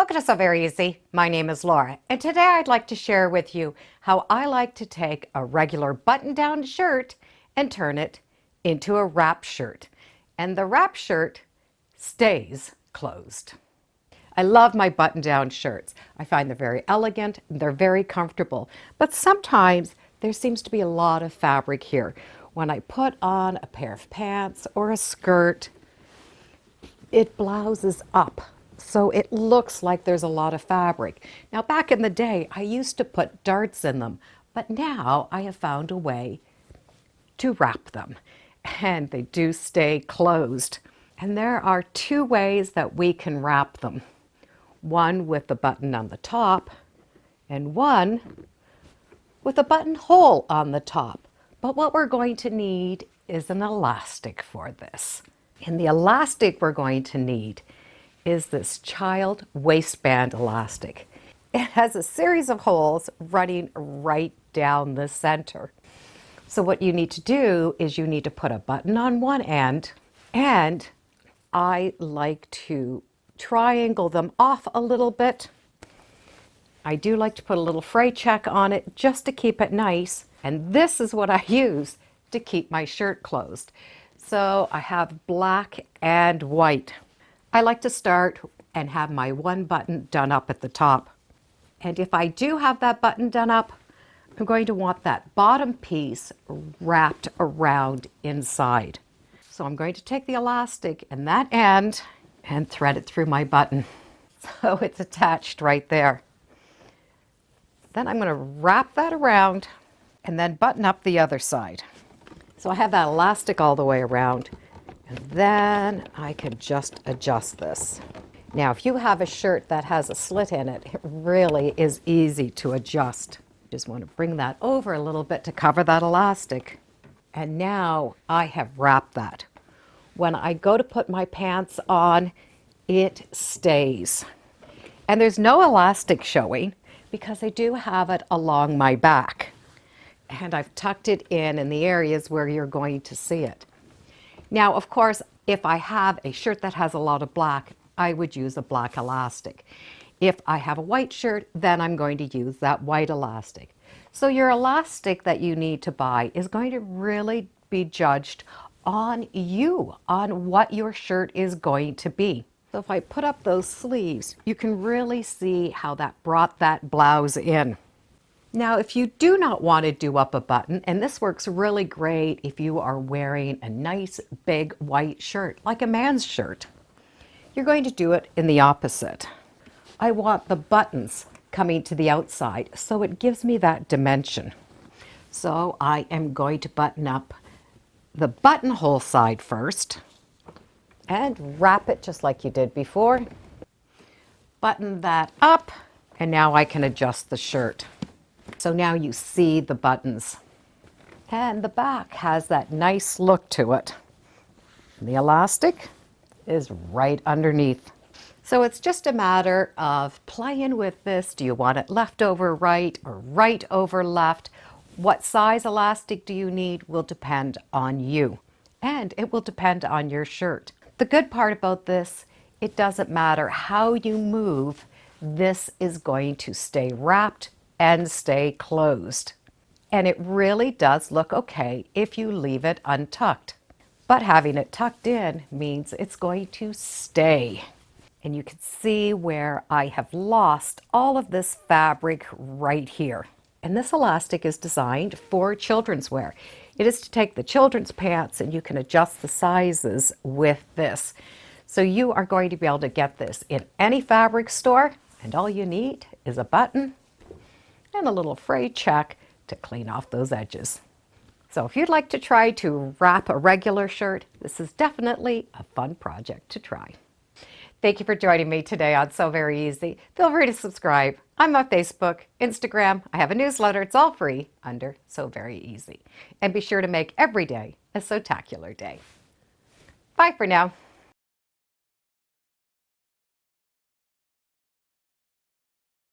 Welcome to So Very Easy. My name is Laura, and today I'd like to share with you how I like to take a regular button-down shirt and turn it into a wrap shirt. And the wrap shirt stays closed. I love my button-down shirts. I find they're very elegant, and they're very comfortable, but sometimes there seems to be a lot of fabric here. When I put on a pair of pants or a skirt, it blouses up. So it looks like there's a lot of fabric. Now, back in the day, I used to put darts in them, but now I have found a way to wrap them, and they do stay closed. And there are two ways that we can wrap them. One with the button on the top, and one with a buttonhole on the top. But what we're going to need is an elastic for this. And the elastic we're going to need is this child waistband elastic. It has a series of holes running right down the center. So what you need to do is you need to put a button on one end, and I like to triangle them off a little bit. I do like to put a little fray check on it just to keep it nice. And this is what I use to keep my shirt closed. So I have black and white. I like to start and have my one button done up at the top. And if I do have that button done up, I'm going to want that bottom piece wrapped around inside. So I'm going to take the elastic in that end and thread it through my button. So it's attached right there. Then I'm going to wrap that around and then button up the other side. So I have that elastic all the way around. And then I can just adjust this. Now, if you have a shirt that has a slit in it, it really is easy to adjust. Just want to bring that over a little bit to cover that elastic. And now I have wrapped that. When I go to put my pants on, it stays. And there's no elastic showing because I do have it along my back. And I've tucked it in the areas where you're going to see it. Now, of course, if I have a shirt that has a lot of black, I would use a black elastic. If I have a white shirt, then I'm going to use that white elastic. So your elastic that you need to buy is going to really be judged on you, on what your shirt is going to be. So if I put up those sleeves, you can really see how that brought that blouse in. Now, if you do not want to do up a button, and this works really great if you are wearing a nice big white shirt, like a man's shirt, you're going to do it in the opposite. I want the buttons coming to the outside, so it gives me that dimension. So I am going to button up the buttonhole side first and wrap it just like you did before. Button that up, and now I can adjust the shirt. So now you see the buttons. And the back has that nice look to it. The elastic is right underneath. So it's just a matter of playing with this. Do you want it left over right or right over left? What size elastic do you need will depend on you. And it will depend on your shirt. The good part about this, it doesn't matter how you move, this is going to stay wrapped and stay closed. And it really does look okay if you leave it untucked. But having it tucked in means it's going to stay. And you can see where I have lost all of this fabric right here. And this elastic is designed for children's wear. It is to take the children's pants and you can adjust the sizes with this. So you are going to be able to get this in any fabric store, and all you need is a button and a little fray check to clean off those edges. So if you'd like to try to wrap a regular shirt, this is definitely a fun project to try. Thank you for joining me today on So Very Easy. Feel free to subscribe. I'm on Facebook, Instagram. I have a newsletter. It's all free under So Very Easy. And be sure to make every day a so-tacular day. Bye for now.